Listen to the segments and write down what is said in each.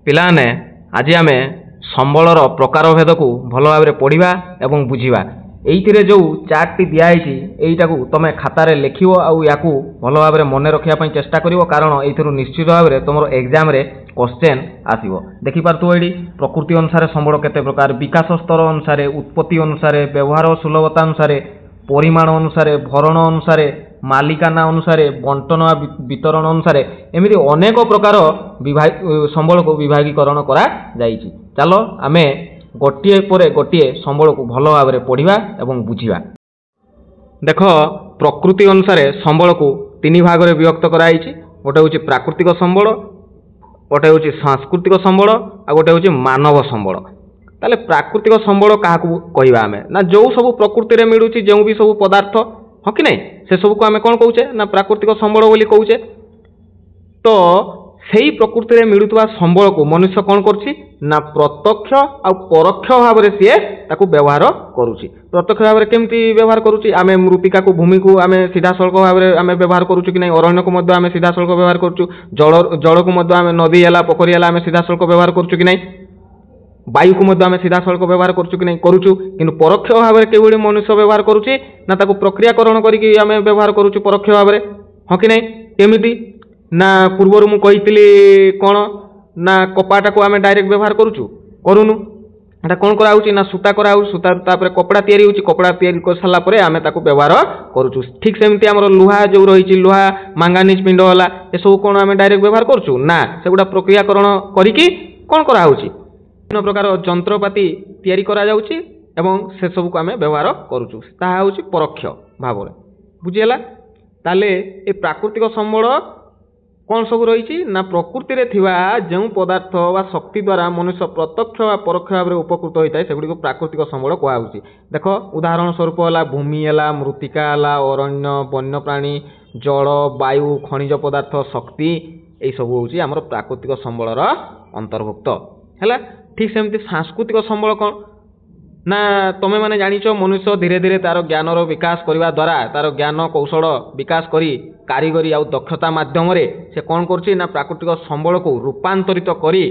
पिलाने आज आम संबलर प्रकार भेद को भल भाव पढ़ा और बुझा ये जो चार्ट टी दिखाई यहीटा को तुम खातार लिख या भल भाव मन रखापी चेष्टा कर कारण ये निश्चित भाव में तुम एग्जाम क्वेश्चन आसो देखिपु ये प्रकृति अनुसार संबल केते प्रकार विकास स्तर अनुसार उत्पत्ति अनुसार व्यवहार सुलभता अनुसार परिमाण अनुसार भरण अनुसार मालिकाना अनुसार बंटन वितरण अनुसार एमती अनेक प्रकार संबल को विभागीकरण करा जाइछि। चलो आमे गोटे पर गोटे संबल को भल भाव में पढ़ा और बुझा। देख प्रकृति अनुसार संबल को तीन भाग में विभक्त कराई गोटे हूँ प्राकृतिक संबल गोटे हूँ सांस्कृतिक संबल आ गोटे हूँ मानव संबल। ताले प्राकृतिक संबल क्या कहवा आम ना जो सब प्रकृति में मिलूँ जो भी सब पदार्थ हाँ कि नहीं से सब को आम कौन कौचे ना प्राकृतिक संबल बोली कौचे। तो सही प्रकृति में मिलुवा संबल को मनुष्य कौन करुच्ची ना प्रत्यक्ष आ परोक्ष भाव में सी व्यवहार करुच्ची। प्रत्यक्ष भाव में केमती व्यवहार करुच्ची आम मृत्तिका को भूमि को आम सीधा सड़क भाव में आम व्यवहार करुच्चु कि नहीं अरण्य को आम सीधा सड़क व्यवहार करुच्चु जल को आम नदी है पोखरी है आम सीधा सड़क व्यवहार करुच्चु कि नहीं वायु को आम सीधा सड़क व्यवहार करुच्चु कि नहीं करुच्चु किंतु परोक्ष भाव में केवल मनुष्य व्यवहार करुच्ची ना ताको प्रक्रियाकरण करके आम व्यवहार करुच्चु परोक्ष भाव में हाँ कि नहीं केमिति ना पूर्वर मु कही कौन ना कपाटा को आम डायरेक्ट व्यवहार करुचु करूनु एटा कौन कराउची ना सूता कराउ सूता तापर कपड़ा तैयारी होची कपड़ा तैयारी कर साला परे आमे ताको व्यवहार करुचु। ठीक सेमती हमर लुहा जो रही लुहा मांगानीज पिंड होला ए सब कौन आम डायरेक्ट व्यवहार करुचु ना सेगुडा प्रक्रियाकरण करिकी कौन कराउची विभिन्न प्रकार जंत्रपाति तैयारी करा जाउची एवं से सब को आम व्यवहार करुचु ताहा होची परोक्ष भाव में बुझिला। ताले ए प्राकृतिक संबल कौन सब रही ना प्रकृति में थिबा जो पदार्थ व शक्ति द्वारा मनुष्य प्रत्यक्ष व परोक्ष भाव में उपकृत होता है सेगुड़ी को प्राकृतिक संबल कहुच्छी। देख उदाहरण स्वरूप है भूमि है मृत्तिका है अरण्य वन्यप्राणी जल वायु खनिज पदार्थ शक्ति यही सब हूँ आम प्राकृतिक संबलर अंतर्भुक्त है। ठीक सेमती सांस्कृतिक संबल कौन ना तुम्हें मैंने जानिच मनुष्य धीरे धीरे तार ज्ञानर विकास करने द्वारा तार ज्ञान कौशल विकास करी कारीगरी आउ दक्षता माध्यम से कौन करुच्ची ना प्राकृतिक संबल को रूपांतरित करी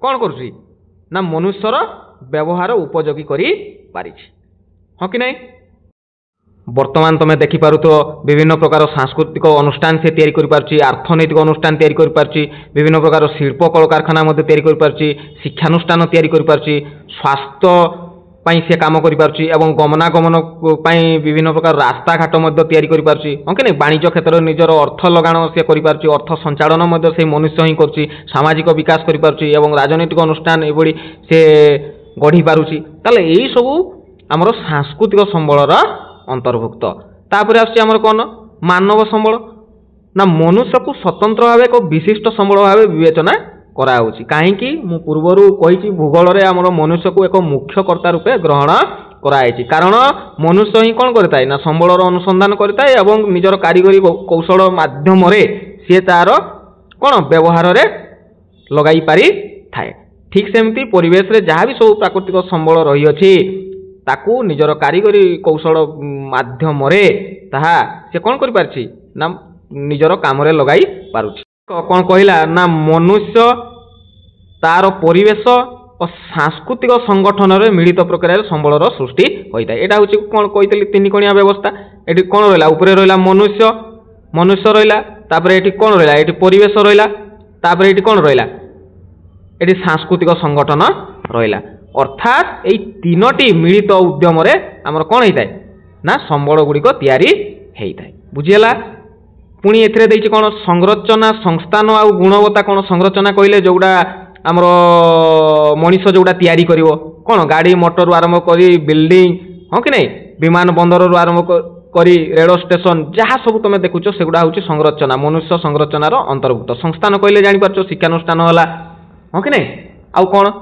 कौन करुच्ची ना मनुष्यर व्यवहार उपयोगी करी पारिछि हाँ कि नहीं। वर्तमान तुम देखिपार तो विभिन्न प्रकार सांस्कृतिक अनुष्ठान से तैयारी करि पारछि अर्थनैतिक अनुष्ठान तैयारी करि पारछि विभिन्न प्रकार शिल्प कल कारखाना मध्य तैयारी करि पारछि शिक्षानुष्ठान तैयारी करि पारछि स्वास्थ्य पाई से काम करि पारछि एवं गमनागमन पाई विभिन्न प्रकार रास्ता घाट मध्य तैयारी करि पारछि हाँ कि नहीं। वाणिज्य क्षेत्र में निजर अर्थ लगाण से करि पारछि अर्थ संचालन मध्य से मनुष्य ही करछि सामाजिक विकास करि पारछि एवं राजनैतिक अनुष्ठान एभଳି से गढ़ी पारुछि। ताले एई सब हमर सांस्कृतिक संबलर अंतर्भुक्त। तापर आम कौन मानव संबल ना मनुष्य को स्वतंत्र भाव एक विशिष्ट संबल भाव विवेचना कराउछि कहीं मु पूर्वर कही भूगोल रे आमर मनुष्य को एक मुख्य कर्ता रूपे ग्रहण कराई कारण मनुष्य ही कौन करता है ना संबलर अनुसंधान करता है एवं निजर कारीगरी कौशल माध्यम सी तार कौन व्यवहार रे लगाई पारि थाए। ठीक सेमती परिवेश रे जहाँ भी सब प्राकृतिक संबल रही अछि ताकू निजर कारीगरी कौशल माध्यम ताहा से कौन करि पारछि ना निजर काम रे लगाई पारुछि। कौन कहला ना मनुष्य तार परिवेश और सांस्कृतिक संगठन रे मिलित प्रक्रिया संबलर सृष्टि होता है। एटा होछि कौन कहितली तीन कोणिया व्यवस्था एटी कौन रहला ऊपर रहला मनुष्य मनुष्य रहला तापर एटी कौन रहला एटी परिवेश रहला तापर एटी कौन रहला एटी सांस्कृतिक संगठन रहला अर्थात यही तीनोटी मिलित उद्यम आमर कौन होता है ना संबल गुड़िक तैयारी होता है बुझीगला। पुणी ए कौन संरचना संस्थान आउ गुणवत्ता कौन संरचना कहले जोड़ा आमर मनीष जोड़ा तैयारी करिवो कौन गाड़ी मोटर आरंभ करी बिल्डिंग हाँ कि नहीं विमान बंदर आरंभ करी रेल स्टेशन जहाँ सब तुम देखुच सेगुड़ा हूँ संरचना मनुष्य संरचनार अंतर्भुक्त। संस्थान कहले जापर शिक्षानुष्ठान है हाँ कि नहीं आउ कौन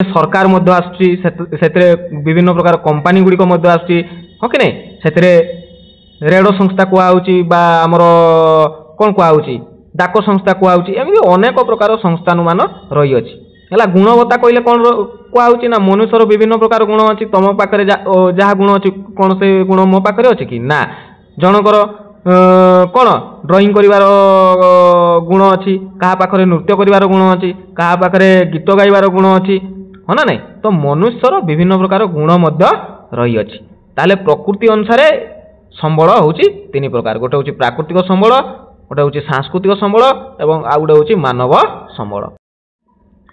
सरकार मध्य आसुच्ची विभिन्न प्रकार कंपानी गुड़िक आसुच्ची हाँ कि नहीं से रेल संस्था कहुच्ची आमर कौन कहुच्ची डाक संस्था कहुच्ची एमती अनेक प्रकार संस्थान मान रही अच्छी है। गुणवत्ता कहले कौन कहुच्ची ना मनुष्यर विभिन्न प्रकार गुण अच्छी तुम पाखे जहाँ गुण अच्छी कौन से गुण मो पाखे अच्छी कि ना जनकर କ'ଣ ଡ୍ରଇଂ କରିବାର ଗୁଣ ଅଛି, କାହା ପାଖରେ ନୃତ୍ୟ କରିବାର ଗୁଣ ଅଛି, କାହା ପାଖରେ ଗୀତ ଗାଇବାର ଗୁଣ ଅଛି, ହଁ ନା ନାଇଁ? ତ ମନୁଷ୍ୟର ବିଭିନ୍ନ ପ୍ରକାର ଗୁଣ ମଧ୍ୟ ରହିଅଛି। ତାହେଲେ ପ୍ରକୃତି ଅନୁସାରେ ସମ୍ବଳ ହେଉଛି ତିନି ପ୍ରକାର। ଗୋଟେ ହେଉଛି ପ୍ରାକୃତିକ ସମ୍ବଳ, ଗୋଟେ ହେଉଛି ସାଂସ୍କୃତିକ ସମ୍ବଳ ଏବଂ ଆଉ ଗୋଟେ ହେଉଛି ମାନବ ସମ୍ବଳ।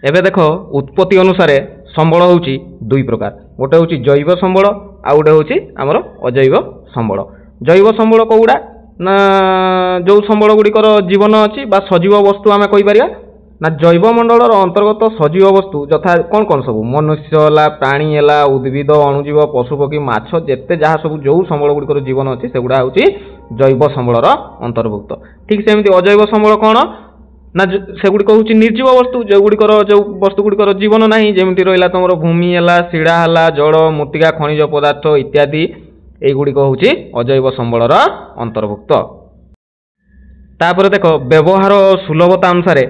ଏବେ ଦେଖ ଉତ୍ପତ୍ତି ଅନୁସାରେ ସମ୍ବଳ ହେଉଛି ଦୁଇ ପ୍ରକାର। ଗୋଟେ ହେଉଛି ଜୈବ ସମ୍ବଳ, ଆଉ ଗୋଟେ ହେଉଛି ଆମର ଅଜୈବ ସମ୍ବଳ। ଜୈବ ସମ୍ବଳ କେଉଁଗୁଡ଼ା ନା ଯେଉଁ ସମ୍ବଳ ଗୁଡ଼ିକର ଜୀବନ ଅଛି ବା ସଜୀବ ବସ୍ତୁ ଆମେ କହିପାରିବା। ନା ଜୈବମଣ୍ଡଳର ଅନ୍ତର୍ଗତ ସଜୀବ ବସ୍ତୁ ଯଥା କ'ଣ କ'ଣ ସବୁ ମନୁଷ୍ୟ ହେଲା, ପ୍ରାଣୀ ହେଲା, ଉଦ୍ଭିଦ, ଅଣୁଜୀବ, ପଶୁପକ୍ଷୀ, ମାଛ, ଯେତେ ଯାହା ସବୁ ଯେଉଁ ସମ୍ବଳ ଗୁଡ଼ିକର ଜୀବନ ଅଛି ସେଗୁଡ଼ା ହେଉଛି ଜୈବ ସମ୍ବଳର ଅନ୍ତର୍ଭୁକ୍ତ। ଠିକ୍ ସେମିତି ଅଜୈବ ସମ୍ବଳ କ'ଣ ନା ସେଗୁଡ଼ିକ ହେଉଛି ନିର୍ଜୀବ ବସ୍ତୁ, ଯେଉଁ ବସ୍ତୁ ଗୁଡ଼ିକର ଜୀବନ ନାହିଁ, ଯେମିତି ରହିଲା ତୁମର ଭୂମି ହେଲା, ଶିଳା ହେଲା, ଜଳ, ମୃତ୍ତିକା, ଖଣିଜ ପଦାର୍ଥ ଇତ୍ୟାଦି, এইଗୁଡ଼ିକ ହେଉଛି ଅଜୈବ ସମ୍ବଳର ଅନ୍ତର୍ଭୁକ୍ତ। ତାପରେ ଦେଖ ବ୍ୟବହାର ସୁଲଭତା ଅନୁସାରେ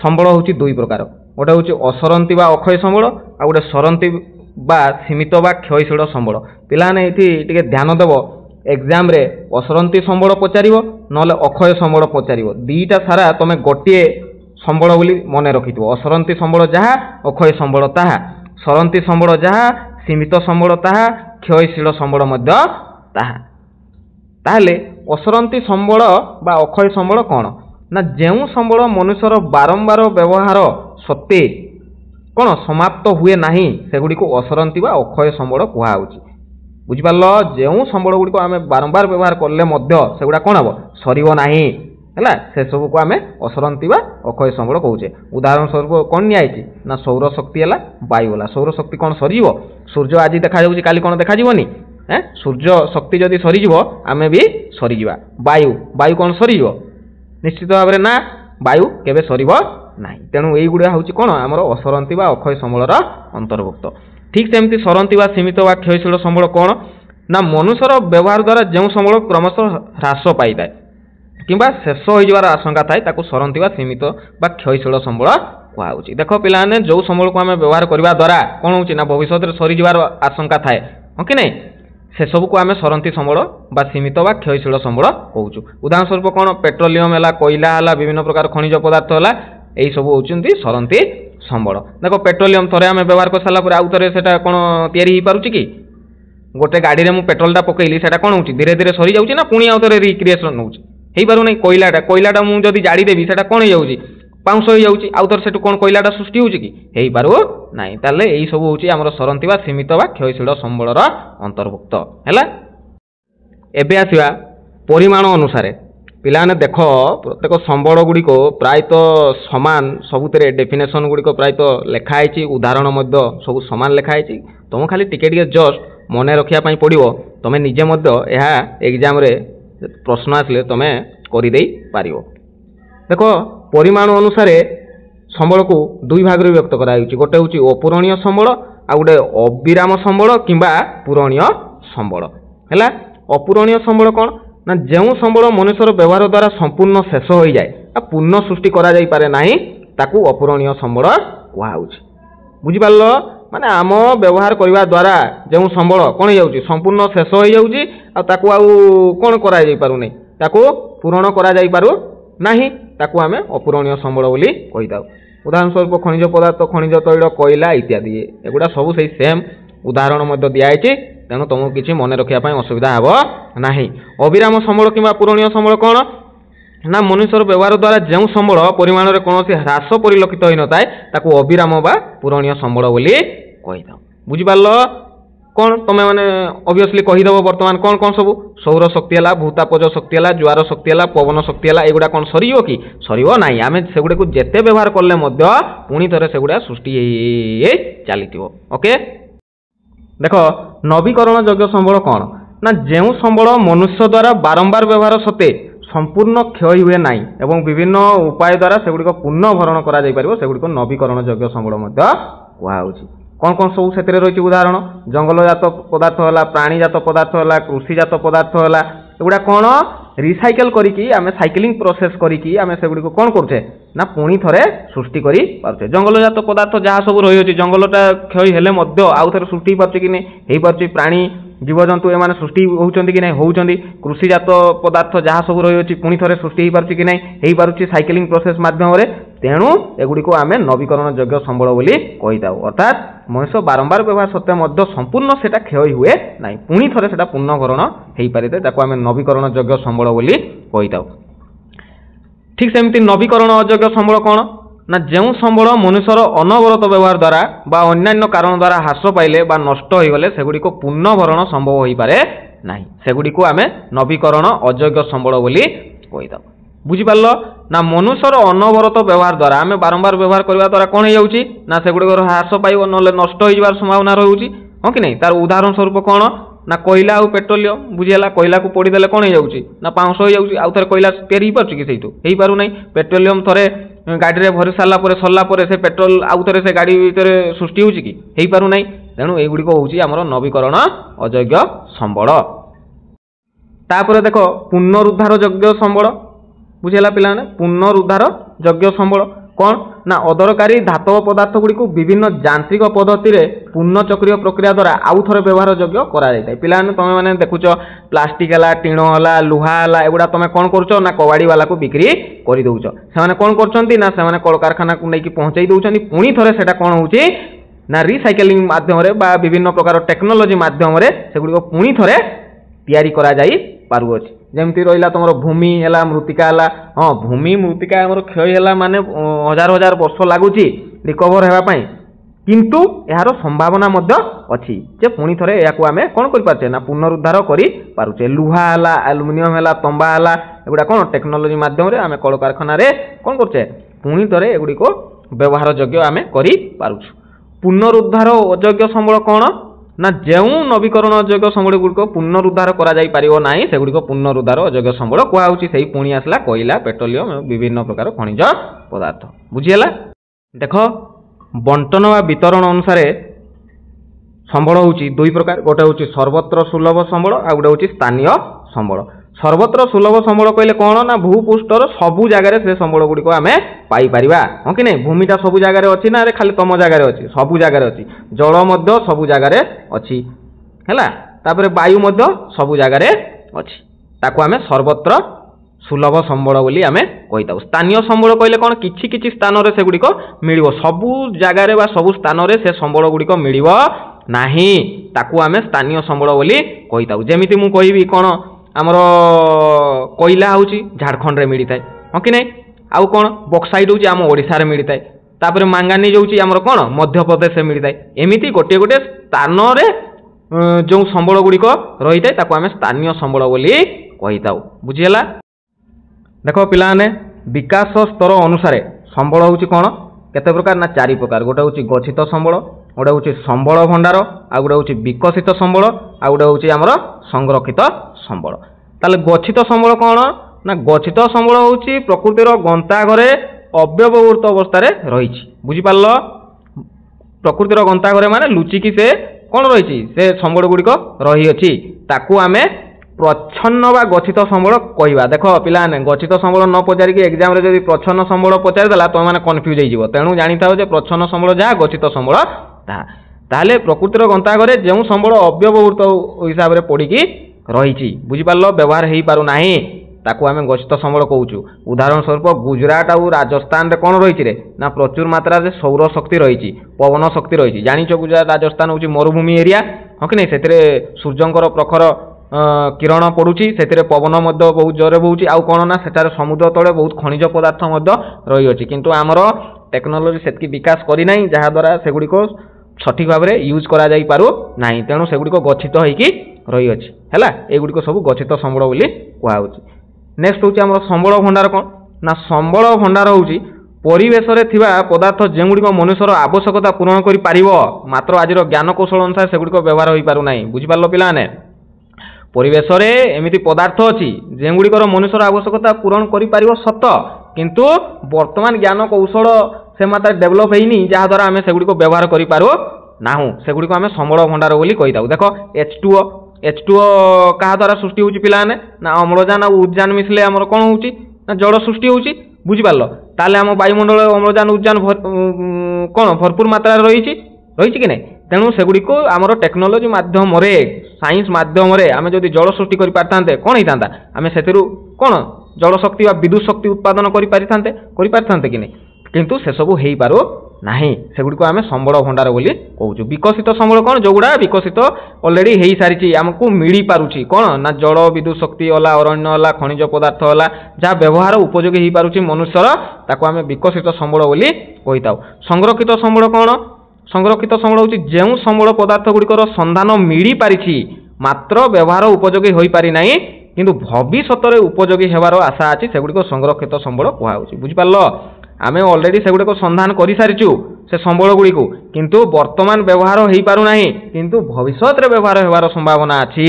ସମ୍ବଳ ହେଉଛି ଦୁଇ ପ୍ରକାର। ଗୋଟେ ହେଉଛି ଅସରନ୍ତି ବା ଅକ୍ଷୟ ସମ୍ବଳ, ଆଉ ଗୋଟେ ସରନ୍ତି ବା ସୀମିତ ବା କ୍ଷୟଶୀଳ ସମ୍ବଳ। ପିଲାମାନେ ଏଇଠି ଟିକେ ଧ୍ୟାନ ଦେବ, ଏକ୍ଜାମ୍ରେ ଅସରନ୍ତି ସମ୍ବଳ ପଚାରିବ ନହେଲେ ଅକ୍ଷୟ ସମ୍ବଳ ପଚାରିବ। ଦୁଇଟା ସାରା ତୁମେ ଗୋଟିଏ ସମ୍ବଳ ବୋଲି ମନେ ରଖିଥିବ। ଅସରନ୍ତି ସମ୍ବଳ ଯାହା, ଅକ୍ଷୟ ସମ୍ବଳ ତାହା, ସରନ୍ତି ସମ୍ବଳ ଯାହା, ସୀମିତ ସମ୍ବଳ ତାହା, କ୍ଷୟଶୀଳ ସମ୍ବଳ ମଧ୍ୟ ତାହା। ତାହେଲେ ଅସରନ୍ତି ସମ୍ବଳ ବା ଅକ୍ଷୟ ସମ୍ବଳ କ'ଣ ନା ଯେଉଁ ସମ୍ବଳ ମନୁଷ୍ୟର ବାରମ୍ବାର ବ୍ୟବହାର ସତ୍ତ୍ୱେ କ'ଣ ସମାପ୍ତ ହୁଏ ନାହିଁ ସେଗୁଡ଼ିକୁ ଅସରନ୍ତି ବା ଅକ୍ଷୟ ସମ୍ବଳ କୁହାହେଉଛି। ବୁଝିପାରିଲ? ଯେଉଁ ସମ୍ବଳ ଗୁଡ଼ିକ ଆମେ ବାରମ୍ବାର ବ୍ୟବହାର କଲେ ମଧ୍ୟ ସେଗୁଡ଼ା କ'ଣ ହେବ ସରିବ ନାହିଁ ହେଲା, ସେସବୁକୁ ଆମେ ଅସରନ୍ତି ବା ଅକ୍ଷୟ ସମ୍ବଳ କହୁଛେ। ଉଦାହରଣ ସ୍ୱରୂପ କ'ଣ ନିଆଯାଇଛି ନା ସୌରଶକ୍ତି ହେଲା, ବାୟୁ ହେଲା। ସୌରଶକ୍ତି କ'ଣ ସରିଯିବ? ସୂର୍ଯ୍ୟ ଆଜି ଦେଖାଯାଉଛି କାଲି କ'ଣ ଦେଖାଯିବନି? ସୂର୍ଯ୍ୟ ଶକ୍ତି ଯଦି ସରିଯିବ ଆମେ ବି ସରିଯିବା। ବାୟୁ କ'ଣ ସରିଯିବ? ନିଶ୍ଚିତ ଭାବରେ ନା, ବାୟୁ କେବେ ସରିବ ନାହିଁ। ତେଣୁ ଏଇଗୁଡ଼ା ହେଉଛି କ'ଣ ଆମର ଅସରନ୍ତି ବା ଅକ୍ଷୟ ସମ୍ବଳର ଅନ୍ତର୍ଭୁକ୍ତ। ଠିକ୍ ସେମିତି ସରନ୍ତି ବା ସୀମିତ ବା କ୍ଷୟଶୀଳ ସମ୍ବଳ କ'ଣ ନା ମନୁଷ୍ୟର ବ୍ୟବହାର ଦ୍ୱାରା ଯେଉଁ ସମ୍ବଳ କ୍ରମଶଃ ହ୍ରାସ ପାଇଥାଏ କିମ୍ବା ଶେଷ ହୋଇଯିବାର ଆଶଙ୍କା ଥାଏ ତାକୁ ସରନ୍ତି ବା ସୀମିତ ବା କ୍ଷୟଶୀଳ ସମ୍ବଳ କୁହାହେଉଛି। ଦେଖ ପିଲାମାନେ ଯେଉଁ ସମ୍ବଳକୁ ଆମେ ବ୍ୟବହାର କରିବା ଦ୍ୱାରା କ'ଣ ହେଉଛି ନା ଭବିଷ୍ୟତରେ ସରିଯିବାର ଆଶଙ୍କା ଥାଏ, ହଁ କି ନାହିଁ? ସେସବୁକୁ ଆମେ ସରନ୍ତି ସମ୍ବଳ ବା ସୀମିତ ବା କ୍ଷୟଶୀଳ ସମ୍ବଳ କହୁଛୁ। ଉଦାହରଣ ସ୍ୱରୂପ କ'ଣ ପେଟ୍ରୋଲିୟମ ହେଲା, କୋଇଲା ହେଲା, ବିଭିନ୍ନ ପ୍ରକାର ଖଣିଜ ପଦାର୍ଥ ହେଲା, ଏହିସବୁ ହେଉଛନ୍ତି ସରନ୍ତି ସମ୍ବଳ। ଦେଖ ପେଟ୍ରୋଲିୟମ ଥରେ ଆମେ ବ୍ୟବହାର କରିସାରିଲା ପରେ ଆଉ ଥରେ ସେଇଟା କ'ଣ ତିଆରି ହୋଇପାରୁଛି କି? ଗୋଟେ ଗାଡ଼ିରେ ମୁଁ ପେଟ୍ରୋଲଟା ପକେଇଲି ସେଇଟା କ'ଣ ହେଉଛି ଧୀରେ ଧୀରେ ସରିଯାଉଛି ନା ପୁଣି ଆଉ ଥରେ ରିକ୍ରିଏସନ୍ ହେଉଛି? ହେଇପାରୁନାହିଁ। କୋଇଲାଟା ମୁଁ ଯଦି ଜାଡ଼ି ଦେବି ସେଇଟା କ'ଣ ହେଇଯାଉଛି ପାଉଁଶ ହେଇଯାଉଛି, ଆଉ ଥରେ ସେଠୁ କ'ଣ କୋଇଲାଟା ସୃଷ୍ଟି ହେଉଛି କି? ହେଇପାରୁ ନାହିଁ। ତାହେଲେ ଏଇସବୁ ହେଉଛି ଆମର ସରନ୍ତି ବା ସୀମିତ ବା କ୍ଷୟଶୀଳ ସମ୍ବଳର ଅନ୍ତର୍ଭୁକ୍ତ ହେଲା। ଏବେ ଆସିବା ପରିମାଣ ଅନୁସାରେ। ପିଲାମାନେ ଦେଖ ପ୍ରତ୍ୟେକ ସମ୍ବଳ ଗୁଡ଼ିକ ପ୍ରାୟତଃ ସମାନ, ସବୁଥିରେ ଡେଫିନେସନ୍ ଗୁଡ଼ିକ ପ୍ରାୟତଃ ଲେଖା ହେଇଛି, ଉଦାହରଣ ମଧ୍ୟ ସବୁ ସମାନ ଲେଖା ହେଇଛି। ତୁମକୁ ଖାଲି ଟିକେ ଟିକେ ଜଷ୍ଟ ମନେ ରଖିବା ପାଇଁ ପଡ଼ିବ। ତୁମେ ନିଜେ ମଧ୍ୟ ଏହା ଏକ୍ଜାମ୍ରେ ପ୍ରଶ୍ନ ଆସିଲେ ତୁମେ କରିଦେଇପାରିବ। ଦେଖ ପରିମାଣ ଅନୁସାରେ ସମ୍ବଳକୁ ଦୁଇ ଭାଗରେ ବିଭକ୍ତ କରାଯାଇଛି। ଗୋଟେ ହେଉଛି ଅପୂରଣୀୟ ସମ୍ବଳ, ଆଉ ଗୋଟେ ଅବିରାମ ସମ୍ବଳ କିମ୍ବା ପୂରଣୀୟ ସମ୍ବଳ ହେଲା। ଅପୂରଣୀୟ ସମ୍ବଳ କ'ଣ ନା ଯେଉଁ ସମ୍ବଳ ମନୁଷ୍ୟର ବ୍ୟବହାର ଦ୍ୱାରା ସମ୍ପୂର୍ଣ୍ଣ ଶେଷ ହୋଇଯାଏ ଆଉ ପୁନଃ ସୃଷ୍ଟି କରାଯାଇପାରେ ନାହିଁ ତାକୁ ଅପୂରଣୀୟ ସମ୍ବଳ କୁହାହେଉଛି। ବୁଝିପାରିଲ? ମାନେ ଆମ ବ୍ୟବହାର କରିବା ଦ୍ୱାରା ଯେଉଁ ସମ୍ବଳ କ'ଣ ହେଇଯାଉଛି ସମ୍ପୂର୍ଣ୍ଣ ଶେଷ ହୋଇଯାଉଛି ଆଉ ତାକୁ ଆଉ କ'ଣ କରାଯାଇପାରୁନି, ତାକୁ ପୂରଣ କରାଯାଇପାରୁ ନାହିଁ, ତାକୁ ଆମେ ଅପୂରଣୀୟ ସମ୍ବଳ ବୋଲି କହିଥାଉ। ଉଦାହରଣ ସ୍ୱରୂପ ଖଣିଜ ପଦାର୍ଥ, ଖଣିଜ ତୈଳ, କୋଇଲା ଇତ୍ୟାଦି, ଏଗୁଡ଼ା ସବୁ ସେଇ ସେମ୍ ଉଦାହରଣ ମଧ୍ୟ ଦିଆଯାଇଛି। ତେଣୁ ତୁମକୁ କିଛି ମନେ ରଖିବା ପାଇଁ ଅସୁବିଧା ହେବ ନାହିଁ। ଅବିରାମ ସମ୍ବଳ କିମ୍ବା ପୂରଣୀୟ ସମ୍ବଳ କ'ଣ ନା ମନୁଷ୍ୟର ବ୍ୟବହାର ଦ୍ୱାରା ଯେଉଁ ସମ୍ବଳ ପରିମାଣରେ କୌଣସି ହ୍ରାସ ପରିଲକ୍ଷିତ ହୋଇନଥାଏ ତାକୁ ଅବିରାମ ବା ପୂରଣୀୟ ସମ୍ବଳ ବୋଲି କହିଥାଉ। ବୁଝିପାରିଲ? କ'ଣ ତୁମେ ମାନେ ଅବଭିୟସଲି କହିଦେବ ବର୍ତ୍ତମାନ କ'ଣ କ'ଣ ସବୁ ସୌରଶକ୍ତି ହେଲା, ଭୂତାପଜ ଶକ୍ତି ହେଲା, ଜୁଆର ଶକ୍ତି ହେଲା, ପବନ ଶକ୍ତି ହେଲା, ଏଗୁଡ଼ା କ'ଣ ସରିଯିବ କି? ସରିବ ନାହିଁ। ଆମେ ସେଗୁଡ଼ିକୁ ଯେତେ ବ୍ୟବହାର କଲେ ମଧ୍ୟ ପୁଣି ଥରେ ସେଗୁଡ଼ା ସୃଷ୍ଟି ହେଇ ଚାଲିଥିବ। ଓକେ, ଦେଖ ନବୀକରଣ ଯୋଗ୍ୟ ସମ୍ବଳ କ'ଣ ନା ଯେଉଁ ସମ୍ବଳ ମନୁଷ୍ୟ ଦ୍ୱାରା ବାରମ୍ବାର ବ୍ୟବହାର ସତ୍ତ୍ୱେ ସମ୍ପୂର୍ଣ୍ଣ କ୍ଷୟ ହୁଏ ନାହିଁ ଏବଂ ବିଭିନ୍ନ ଉପାୟ ଦ୍ୱାରା ସେଗୁଡ଼ିକ ପୁନଃ ଭରଣ କରାଯାଇପାରିବ ସେଗୁଡ଼ିକ ନବୀକରଣ ଯୋଗ୍ୟ ସମ୍ବଳ ମଧ୍ୟ କୁହାହେଉଛି। କ'ଣ କ'ଣ ସବୁ ସେଥିରେ ରହିଛି ଉଦାହରଣ? ଜଙ୍ଗଲଜାତ ପଦାର୍ଥ ହେଲା, ପ୍ରାଣୀଜାତ ପଦାର୍ଥ ହେଲା, କୃଷିଜାତ ପଦାର୍ଥ ହେଲା, ଏଗୁଡ଼ା କ'ଣ ରିସାଇକେଲ କରିକି ଆମେ ସାଇକେଲିଂ ପ୍ରୋସେସ୍ କରିକି ଆମେ ସେଗୁଡ଼ିକୁ କ'ଣ କରୁଛେ ନା ପୁଣି ଥରେ ସୃଷ୍ଟି କରିପାରୁଛେ। ଜଙ୍ଗଲଜାତ ପଦାର୍ଥ ଯାହା ସବୁ ରହିଅଛି ଜଙ୍ଗଲଟା କ୍ଷୟ ହେଲେ ମଧ୍ୟ ଆଉ ଥରେ ସୃଷ୍ଟି ହେଇପାରୁଛି କି ନାହିଁ? ହେଇପାରୁଛି। ପ୍ରାଣୀ जीवजंतु एमाने सृष्टि होउचंती कि नहीं होउचंती कृषिजात पदार्थ जहाँ सब रही पुणी थे सृष्टि हो पारुछि कि नहीं हो पारुछि साइक्लिंग प्रोसेस माध्यम तेणु एगुड़ी को आम नवीकरण योग्य संबल बोली कहीथा अर्थात मनुष्य बारंबार व्यवहार सत्वे मध्य संपूर्ण सेटा क्षय हुए ना पुणी थे सेटा पुनर्भरण हो पारे ताको आम नवीकरण योग्य संबल बोली कहीथा ठीक सेमती नवीकरण अयोग्य संबल कौन ना जो संबल मनुष्यर अनवरत व्यवहार द्वारा बा अन्यान्य कारण द्वारा ह्रास पाइले बा नष्ट हो गले सेगुड़ी को पुनर्भरण संभव हो पारे ना सेगुड़ी को आम नवीकरण अयोग्य संबल बोली कहीथा बुझिपार ना मनुष्यर अनवरत व्यवहार द्वारा आम बारंबार व्यवहार करने द्वारा कौन हो ना सेगुड़िक ह्रास पाइब ना नष्ट हो संभावना रोचे हाँ कि नहीं तार उदाहरण स्वरूप कौन ना कोयला और पेट्रोलियम बुझीगला कोयला को पोड़ीदेले कौन हो पाउंस हो जाए कोयला तैयारी हो पार्टी कि से हो पार ना पेट्रोलियम थे गाड़ी में भरी सरला से पेट्रोल आउ थे से गाड़ी भीतर सृष्टि हो पार ना तेणु युड़िक हूँ आमर नवीकरण अयोग्य संबल तापर देख पुनरुद्धार योग्य संबल बुझेगा पिला पुनरुद्धार योग्य संबल कौन ना अदरकारी धातव पदार्थ गुड़ी को विभिन्न यांत्रिक पद्धति पूर्ण चक्रीय प्रक्रिया द्वारा आउ थे व्यवहार योग्य कराई पिला तुम मैंने देखुच प्लास्टिक है टीण है लुहा है एगुड़ा तुम कौन कर ना कबाड़ी वाला को बिक्री कर दौच से कौन कर कलकारखाना को लेकिन पहुँचाई दौरान पुणी थे से कौन हो ना रिसाइकेलिंग माध्यम विभिन्न प्रकार टेक्नोलोजी माध्यम से पुणी थे तैयारी करा जाई पारुअछि जेमती रहिला तुमर भूमि है मृत्तिका है हाँ भूमि मृत्तिका आमर क्षय है माने हजार हजार वर्ष लगुच रिकवर होगापाई किंतु यार संभावना मध्य अच्छी जे पुणी थे या आम कौन कर ना पुनरुद्धार कर लुहा है एल्युमिनियम है तंबा है एगुड़ा कौन टेक्नोलोजी माध्यम आम कल कारखाना कौन कर पुणी थे एगुड़ी को व्यवहार योग्य आम कर पुनरुद्धार अयोग्य संबल कौन ना जो नवीकरण अयोग्य संबल गुड़िक पुनरुद्धार करा सेगुड़िक पुनरुद्धार अयोग्य संबल कहुच्छी से पुणी आसला कोयला पेट्रोलियम विभिन्न प्रकार खनिज पदार्थ बुझीगला देख बंटन व वितरण अनुसार संबल होची दुई प्रकार गोटे होची सर्वत्र सुलभ संबल आ गोटे होची स्थानीय संबल सर्वत्र सुलभ संबल कहले कौन ना भूपृष्ठर सबु जगार से संबल गुड़िक आम पाइपर हाँ कि नहीं भूमिटा सबु जगार अच्छी ना खाली तुम जगार अच्छी सबु जगार अच्छी जल सबु जगार अच्छी है तापर वायु सबु जगार अच्छी ताको आम सर्वत्र सुलभ संबल बोली आम कही स्थानीय संबल कहले कौन किछि किछि स्थान से गुड़िक मिल सबु जगार सबु स्थान से संबल गुड़िक मिल नाही ताकू आम स्थानीय संबल बोली कही जेमिति मु कहिबी कौन आमर कोयला हूँ झारखंड में मिलता है हाँ कि नहीं आउ कौन बक्साइट हूँ आम ओडिशा मिलता है तापर मांगानीज हूँ आमर कौन मध्य प्रदेश में मिलता है एमती गोटे गोटे स्थान जो संबल गुड़िक रही है ताको आम स्थानीय संबल बोली कही बुझीगला देख पिलाने विकास स्तर अनुसार संबल हूँ कौन केते प्रकार ना चारि प्रकार गोटे हूँ गच्छित संबल गोटे हूँ संबल भंडार आ गोटे हूँ विकसित संबल आ गोटे हूँ आमर संरक्षित संबल ताले गच्छित संबल कौन ना गच्छित संबल हूँ प्रकृतिर गंताघरे अव्यवहृत अवस्था रही बुझीपार प्रकृतिर गंताघरे माने लुचिकी से कौन रही से संबल गुड़िक रही अच्छी ताकू आमे प्रच्छन्न व गच्छित संबल कहवा देख पिलाने गच्छित संबल न पचारिक एग्जाम रे जब प्रच्छन्न संबल पचारिदेला तुम मैंने कन्फ्यूज हो तेणु जानी था प्रच्छन्न संबल जहाँ गच्छित संबल ताहले प्रकृतिर गंताघरे जो संबल अव्यवहृत हिसाब से पड़ी रही बुझीपार व्यवहार हो पार ना ताकू आम गच्छित संबल कहूँ उदाहरण स्वरूप गुजरात और राजस्थान रे कौन रही रे ना प्रचुर मात्रा सौर शक्ति रही पवन शक्ति रही जानिच गुजरात राजस्थान हूँ मरुभूमि एरिया हाँ कि नहीं से सूर्यंकर प्रखर किरण पड़ुची से पवन बहुत जोरे बहुची आउ कौन ना सेठार समुद्र तले बहुत खनिज पदार्थ रही अच्छी किंतु आमर टेक्नोलोजी से विकास करना जहाद्वारा सेगुड़िक सठिक भाव में यूज करा जाई पारु नाही तेणु सेगुड़िक गच्छित होइकी रही अच्छी है एगुड़िक सब गच्छित संबल बोली कहुच्छी नेक्स्ट हूँ आम संबल भंडार कौन ना संबल भंडार हूँ परिवेश रे थिबा पदार्थ जेगुड़िक मनुष्यर आवश्यकता पूरण कर पारिबो मात्र आज ज्ञान कौशल अनुसार सेगुड़िक व्यवहार हो पारु नाही बुझिपार पिलाने परिवेश रे एमिति पदार्थ अच्छी जेगुड़िकर मनुष्यर आवश्यकता पूरण कर पारिबो सत किंतु वर्तमान ज्ञान कौशल से मात्रा डेभलप होनी जहाद्वारा आम सेगुड़िक व्यवहार कर पारु नाहु सेगुड़िक आम संबल भंडार बोली कही देख H2O क्या द्वारा सृष्टि होची पिलाने ना अम्लजान और उद्जान मिसले आमर कौन होची ना जड़ सृष्टि होची बुझिपार ताले आम वायुमंडल अम्लजान उद्जान कौन भरपूर मात्रा रही कि नहीं तेणु सेगुड़िक आमर टेक्नोलोजी माध्यम साइंस माध्यम आम जदि जल सृष्टि कर पारिथांते कौन होता आम से कौन जल शक्ति व विद्युत शक्ति उत्पादन कर पारिथांते कि नहीं किंतु से सब हो पारू नहीं सेगुड़ी आम संबल भंडार बोली कहूँ विकसित संबल कौन जो गुड़ा विकसित अलरेडी हो सारी आमको मिल पारुची कौन ना जल विद्युत शक्ति होला अरण्य होला खनिज पदार्थ होला जहाँ व्यवहार उपयोगी हो पारुची मनुष्यर ताको आम विकसित संबल बोली कही था। संरक्षित संबल कौन संरक्षित संबल हूँ जो संबल पदार्थ गुड़िकर संधान मिल पारिछि मात्र व्यवहार उपयोगी हो पारि नाही किंतु भविष्य में उपयोगी होवार आशा अच्छी सेगुड़ी संरक्षित संबल कहुच्छी बुझिपार आम अलरेडी सेगुड़ी संधान कर सारीचु से संबल गुड़ी को किंतु वर्तमान व्यवहार हो पारू नाही किंतु भविष्य में व्यवहार होवार संभावना अच्छी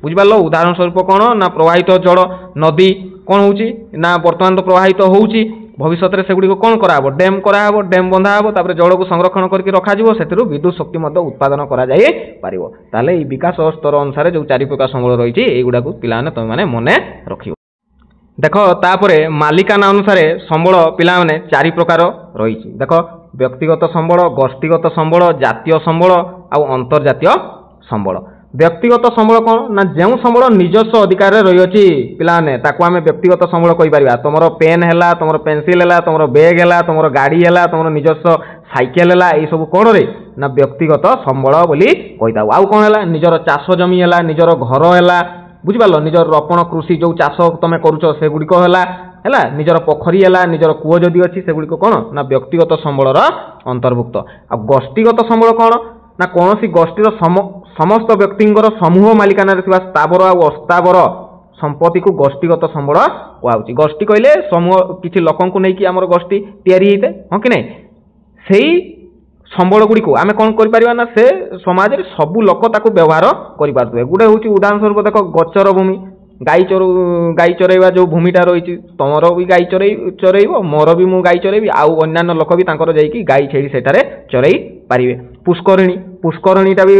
बुझिपार। उदाहरण स्वरूप कौन ना प्रवाहित जल नदी कौन होची ना वर्तमान तो प्रवाहित होची भविष्य में सेगुड़ी कौन कराब डैम कराब डैम बंधा हम तापर जल को संरक्षण करके रखा से विद्युत शक्ति उत्पादन कर विकास स्तर अनुसार जो 4 प्रकार संबल रही है पिला तुम मैंने मन रख देख तापर मालिकाना अनुसार संबल पिला माने 4 प्रकार रही देख व्यक्तिगत संबल गोष्ठीगत संबल जातीय संबल आउ अंतर्जातीय संबल। व्यक्तिगत संबल कौन ना जो संबल निजस्व अधिकार रही अच्छी पिलाने ताको आम व्यक्तिगत संबल कहीपर तुम पेन है तुम पेनसिल है तुम बैग है तुम गाड़ी है तुम निजस्व साइकेल है ये सब कौन रे ना व्यक्तिगत संबल बोली कही था। आउ कौन है निजर चाष जमी है निजर घर है बुझिपार निजर रपण कृषि जो चाष तुम करुच से गुड़िक है निजर पोखरी है निजर कूଅ जदि अच्छी से गुड़िक कौन ना व्यक्तिगत संबलर अंतर्भुक्त। आ गोष्ठीगत संबल कौन ना कौन सी गोष्ठीर समस्त व्यक्तिंकर समूह मालिकाना स्थावर आ अस्थावर संपत्ति को गोष्ठीगत संबल कहुच्छी। गोष्ठी कहले समूह किसी लोक नहीं आम गोष्ठी तैयारी होता है हाँ कि नहीं से संबल गुड़ी को आम कौन कर ना से समाज में सबू लोक ताको व्यवहार करें गोटे हूँ उदाहरण स्वरूप देख गचर भूमि गाई चरैवा जो भूमिटा रही तुमर भी गाई चरैब मोर भी मु गाई चरैबी आउ अन्य लोक भी जाकि गाई छेड़ी सेठारे चरई पारे। पुष्करणीटा भी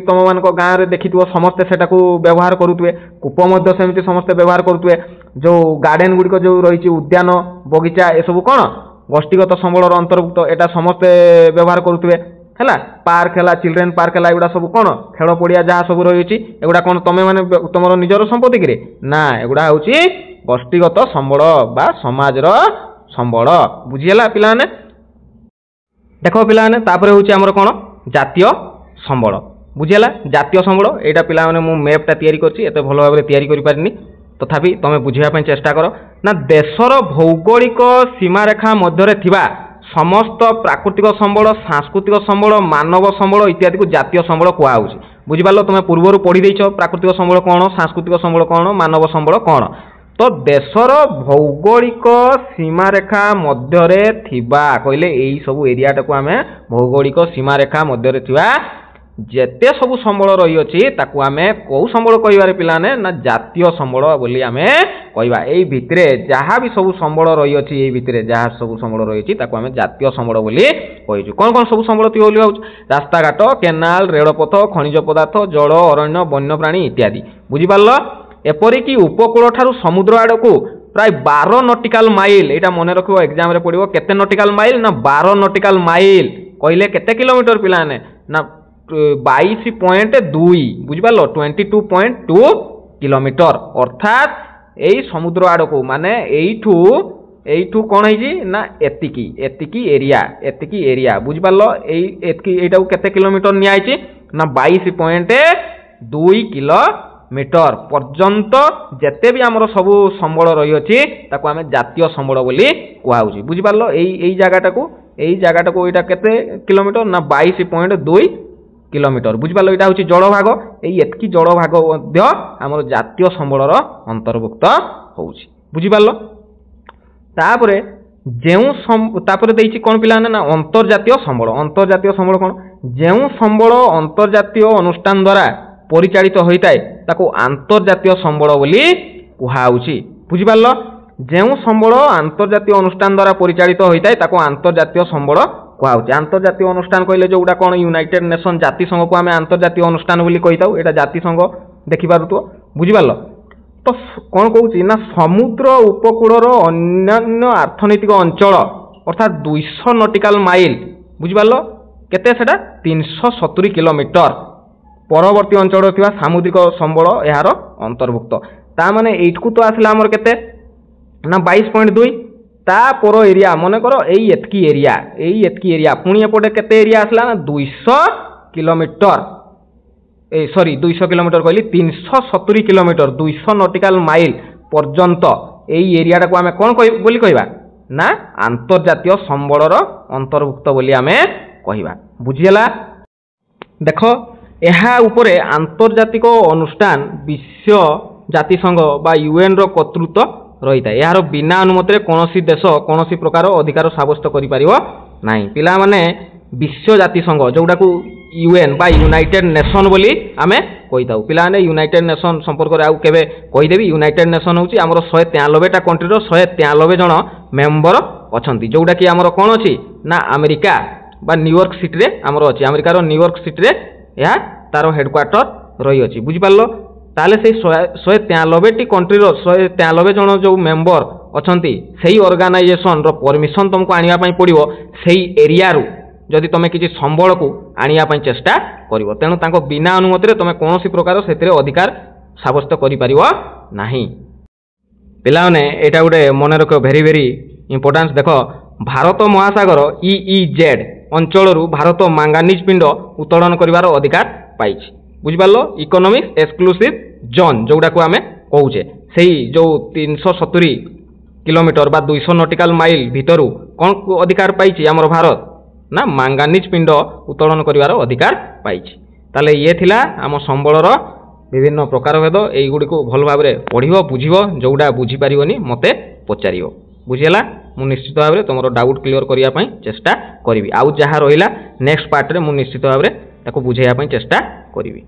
तुम मान गाँव में देखी समस्ते सेटा व्यवहार करुवे कूप सेमती समस्ते व्यवहार करुवे जो गार्डेन गुड़िक जो रही उद्यान बगीचा ए सब कौन गोष्ठीगत संबलर अंतर्भुक्त एटा समस्ते व्यवहार करुवे है पार्क है चिल्ड्रेन पार्क है एगुड़ा सब कौन खेल पड़िया जहाँ सब रही एगुड़ा कौन तुम मैंने तुम निजर संपत्ति कि ना एगुड़ा हूँ गोष्ठीगत संबल बा समाजर संबल बुझीगला पिलाने। देख पिलाने तापर हूँ आमर कौन जातीय संबल बुझीगला जातीय संबल एटा पिला माने मु मैपटा तैयारी करछि एते भल भाबरे तैयारी करि पारिनी तथापि तुम बुझापी चेष्टा कर ना देशर भौगोलिक सीमारेखा मध्य थिबा समस्त प्राकृतिक संबल सांस्कृतिक संबल मानव संबल इत्यादि को जातीय संबल कहुच्छी बुझिपार तुम पूर्वर पढ़ी देछ प्राकृतिक संबल कौन सांस्कृतिक संबल कौन मानव संबल कौन तो देशर भौगोलिक सीमारेखा मध्य थिबा कहले यही सब एरियाटा को आम भौगोलिक सीमारेखा मध्य थिबा जेते सबू संबल रही अच्छी ताकू आम कौ संबल कह पिलाने ना जातीय संबल बोली आम कहवा यही भितर जहाँ भी सबू संबल रही अच्छी यही भितर जहाँ सबू संबल रही ताकू आम जातीय संबल बोली कहीचु। कौन कौन सबू संबल थी बोली भाव रास्ताघाट केनाल रेलपथ खनिज पदार्थ जल अरण्य वन्यप्राणी इत्यादि बुझिपार एपरिक उपकूल ठारू समुद्र आड़ को प्राय 12 नॉटिकल माइल यहाँ मन रख एग्जाम रे पड़ो केते नॉटिकल माइल ना 12 नॉटिकल माइल कहले केते किलोमीटर पिलाने ना 22.2 बुझिपार 22.2 किलोमीटर अर्थात यही समुद्र आड़ को माने एठू कौन है ना एतिकी एरिया बुझिपार एटा केते किलोमीटर नियाई ना 22.2 किलोमीटर पर्यंत जेते भी आमर सब संबल रही अच्छी ताको आम जातीय संबल बोली कहुच्छी बुझिपार यही जगटा को यहाँ केते किलोमीटर ना 22.2 किलोमीटर बुझिपार यहाँ हूँ जल भाग यही जल भाग आमर जातीय संबलर अंतर्भुक्त होउछि बुझिपार तापर जो कौन पिला ना अंतर्जातीय संबल कौन जो संबल अंतर्जातीय अनुष्ठान द्वारा परिचालित होता है ताको आंतर्जातीय संबल बोली कहुच्छी बुझिपार जो संबल आंतर्जातीय अनुष्ठान द्वारा परिचालित होता है ताको आंतर्जातीय संबल कहुच्छे। आंतर्जातीय अनुष्ठान कहले जो कौन यूनाइटेड नेशन जातिसंघ को आम आंतर्जातीय अनुष्ठान बोली कही था यहाँ जातिसंघ देखिपार बुझिपार तो कौन कहूँ ना समुद्र उपकूलर अन्य अर्थनैतिक अंचल अर्थात 200 नॉटिकल माइल बुझिपार केते सेटा 370 किलोमीटर ପରବର୍ତ୍ତୀ ଅଞ୍ଚଳରେ ଥିବା ସାମୁଦ୍ରିକ ସମ୍ବଳ ଏହାର ଅନ୍ତର୍ଭୁକ୍ତ। ତା ମାନେ ଏଇଠକୁ ତ ଆସିଲା ଆମର କେତେ ନା 22.2। ତା ପର ଏରିଆ ମନେକର ଏଇ ଏତିକି ଏରିଆ ପୁଣି ଏପଟେ କେତେ ଏରିଆ ଆସିଲା ନା 200 କିଲୋମିଟର, 200 କିଲୋମିଟର କହିଲି 370 କିଲୋମିଟର 200 ନଟିକାଲ ମାଇଲ ପର୍ଯ୍ୟନ୍ତ ଏଇ ଏରିଆଟାକୁ ଆମେ କ'ଣ ବୋଲି କହିବା ନା ଆନ୍ତର୍ଜାତୀୟ ସମ୍ବଳର ଅନ୍ତର୍ଭୁକ୍ତ ବୋଲି ଆମେ କହିବା। ବୁଝିହେଲା? ଦେଖ ଏହା ଉପରେ ଆନ୍ତର୍ଜାତିକ ଅନୁଷ୍ଠାନ ବିଶ୍ୱ ଜାତିସଂଘ ବା ୟୁଏନ୍ର କର୍ତ୍ତୃତ୍ୱ ରହିଥାଏ। ଏହାର ବିନା ଅନୁମତିରେ କୌଣସି ଦେଶ କୌଣସି ପ୍ରକାର ଅଧିକାର ସାବ୍ୟସ୍ତ କରିପାରିବ ନାହିଁ। ପିଲାମାନେ ବିଶ୍ୱ ଜାତିସଂଘ ଯେଉଁଟାକୁ ୟୁଏନ୍ ବା ୟୁନାଇଟେଡ୍ ନେସନ୍ ବୋଲି ଆମେ କହିଥାଉ। ପିଲାମାନେ ୟୁନାଇଟେଡ୍ ନେସନ୍ ସମ୍ପର୍କରେ ଆଉ କେବେ କହିଦେବି। ୟୁନାଇଟେଡ୍ ନେସନ୍ ହେଉଛି ଆମର 193ଟା କଣ୍ଟ୍ରିର 193 ଜଣ ମେମ୍ବର ଅଛନ୍ତି, ଯେଉଁଟାକି ଆମର କ'ଣ ଅଛି ନା ଆମେରିକା ବା ନ୍ୟୁୟର୍କ ସିଟିରେ ଆମର ଅଛି। ଆମେରିକାର ନ୍ୟୁୟର୍କ ସିଟିରେ ଏହା ତାର ହେଡ଼କ୍ୱାର୍ଟର ରହିଅଛି। ବୁଝିପାରିଲ? ତାହେଲେ ସେଇ 193ଟି କଣ୍ଟ୍ରିର 193 ଜଣ ଯେଉଁ ମେମ୍ବର ଅଛନ୍ତି ସେଇ ଅର୍ଗାନାଇଜେସନର ପରମିଶନ ତୁମକୁ ଆଣିବା ପାଇଁ ପଡ଼ିବ ସେଇ ଏରିଆରୁ, ଯଦି ତୁମେ କିଛି ସମ୍ବଳକୁ ଆଣିବା ପାଇଁ ଚେଷ୍ଟା କରିବ। ତେଣୁ ତାଙ୍କ ବିନା ଅନୁମତିରେ ତୁମେ କୌଣସି ପ୍ରକାର ସେଥିରେ ଅଧିକାର ସାବ୍ୟସ୍ତ କରିପାରିବ ନାହିଁ। ପିଲାମାନେ ଏଇଟା ଗୋଟେ ମନେ ରଖିବ, ଭେରି ଇମ୍ପୋର୍ଟାନ୍ସ। ଦେଖ ଭାରତ ମହାସାଗର EEZ ଅଞ୍ଚଳରୁ ଭାରତ ମାଙ୍ଗାନିଜ ପିଣ୍ଡ ଉତ୍ତୋଳନ କରିବାର ଅଧିକାର ପାଇଛି। ବୁଝିପାରିଲ? ଇକୋନୋମିକ୍ ଏକ୍ସକ୍ଲୁସିଭ ଜୋନ୍ ଯେଉଁଟାକୁ ଆମେ କହୁଛେ, ସେଇ ଯେଉଁ 370 କିଲୋମିଟର ବା 200 ନଟିକାଲ ମାଇଲ ଭିତରୁ କ'ଣ ଅଧିକାର ପାଇଛି ଆମର ଭାରତ ନା ମାଙ୍ଗାନିଜ ପିଣ୍ଡ ଉତ୍ତୋଳନ କରିବାର ଅଧିକାର ପାଇଛି। ତାହେଲେ ଇଏ ଥିଲା ଆମ ସମ୍ବଳର ବିଭିନ୍ନ ପ୍ରକାରଭେଦ। এইଗୁଡ଼ିକୁ ଭଲ ଭାବରେ ପଢ଼ିବ, ବୁଝିବ। ଯେଉଁଟା ବୁଝିପାରିବନି ମୋତେ ପଚାରିବ। ବୁଝିହେଲା? ମୁଁ ନିଶ୍ଚିତ ଭାବରେ ତୁମର ଡାଉଟ୍ କ୍ଲିୟର କରିବା ପାଇଁ ଚେଷ୍ଟା କରିବି। ଆଉ ଯାହା ରହିଲା ନେକ୍ସଟ ପାର୍ଟରେ ମୁଁ ନିଶ୍ଚିତ ଭାବରେ ତାକୁ ବୁଝାଇବା ପାଇଁ ଚେଷ୍ଟା କରିବି।